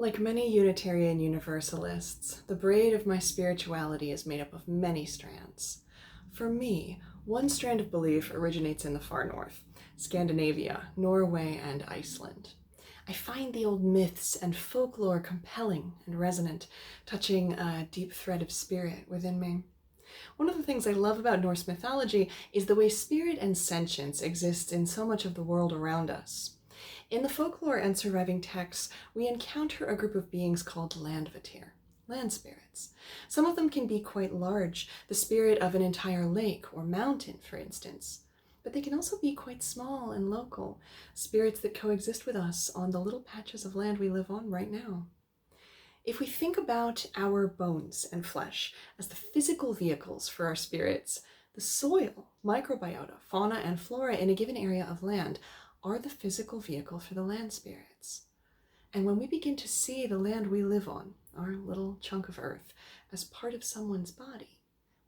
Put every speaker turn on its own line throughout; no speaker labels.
Like many Unitarian Universalists, the braid of my spirituality is made up of many strands. For me, one strand of belief originates in the far north, Scandinavia, Norway, and Iceland. I find the old myths and folklore compelling and resonant, touching a deep thread of spirit within me. One of the things I love about Norse mythology is the way spirit and sentience exist in so much of the world around us. In the folklore and surviving texts, we encounter a group of beings called Landvatir, land spirits. Some of them can be quite large, the spirit of an entire lake or mountain, for instance. But they can also be quite small and local, spirits that coexist with us on the little patches of land we live on right now. If we think about our bones and flesh as the physical vehicles for our spirits, the soil, microbiota, fauna, and flora in a given area of land are the physical vehicle for the land spirits. And when we begin to see the land we live on, our little chunk of earth, as part of someone's body,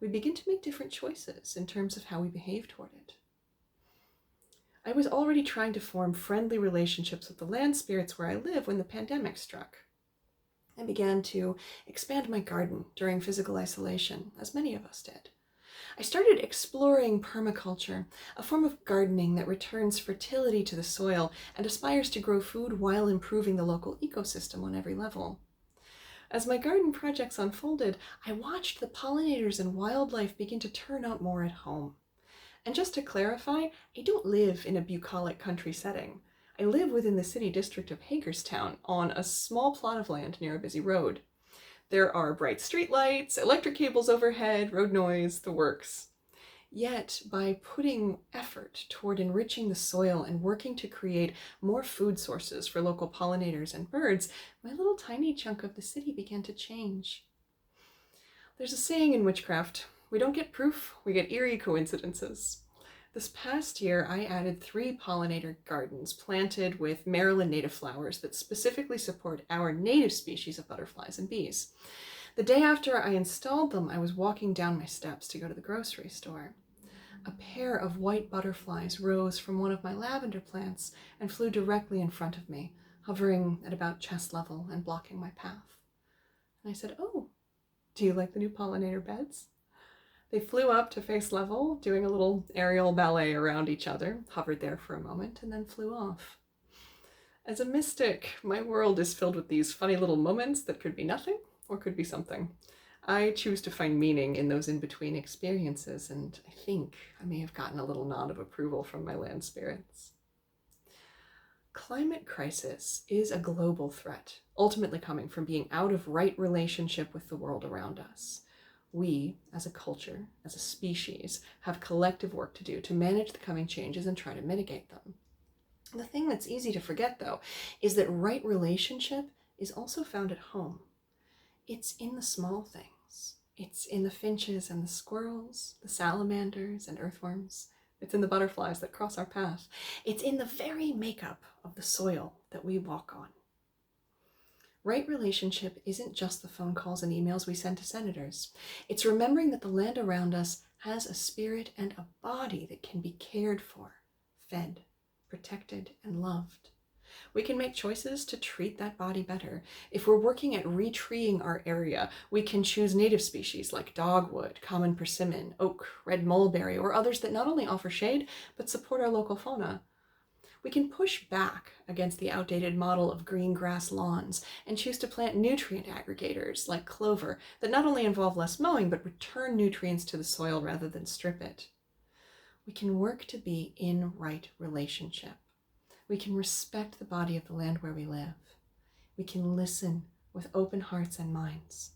we begin to make different choices in terms of how we behave toward it. I was already trying to form friendly relationships with the land spirits where I live when the pandemic struck. I began to expand my garden during physical isolation, as many of us did. I started exploring permaculture, a form of gardening that returns fertility to the soil and aspires to grow food while improving the local ecosystem on every level. As my garden projects unfolded, I watched the pollinators and wildlife begin to turn up more at home. And just to clarify, I don't live in a bucolic country setting. I live within the city district of Hagerstown on a small plot of land near a busy road. There are bright streetlights, electric cables overhead, road noise, the works. Yet, by putting effort toward enriching the soil and working to create more food sources for local pollinators and birds, my little tiny chunk of the city began to change. There's a saying in witchcraft, we don't get proof, we get eerie coincidences. This past year, I added 3 pollinator gardens planted with Maryland native flowers that specifically support our native species of butterflies and bees. The day after I installed them, I was walking down my steps to go to the grocery store. A pair of white butterflies rose from one of my lavender plants and flew directly in front of me, hovering at about chest level and blocking my path. And I said, "Oh, do you like the new pollinator beds?" They flew up to face level, doing a little aerial ballet around each other, hovered there for a moment, and then flew off. As a mystic, my world is filled with these funny little moments that could be nothing or could be something. I choose to find meaning in those in-between experiences, and I think I may have gotten a little nod of approval from my land spirits. Climate crisis is a global threat, ultimately coming from being out of right relationship with the world around us. We, as a culture, as a species, have collective work to do to manage the coming changes and try to mitigate them. The thing that's easy to forget, though, is that right relationship is also found at home. It's in the small things. It's in the finches and the squirrels, the salamanders and earthworms. It's in the butterflies that cross our path. It's in the very makeup of the soil that we walk on. Right relationship isn't just the phone calls and emails we send to senators. It's remembering that the land around us has a spirit and a body that can be cared for, fed, protected, and loved. We can make choices to treat that body better. If we're working at retreeing our area, we can choose native species like dogwood, common persimmon, oak, red mulberry, or others that not only offer shade, but support our local fauna. We can push back against the outdated model of green grass lawns and choose to plant nutrient aggregators like clover that not only involve less mowing, but return nutrients to the soil rather than strip it. We can work to be in right relationship. We can respect the body of the land where we live. We can listen with open hearts and minds.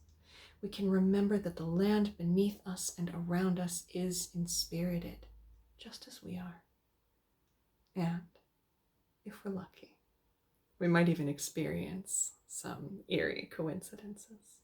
We can remember that the land beneath us and around us is inspirited, just as we are. And if we're lucky, we might even experience some eerie coincidences.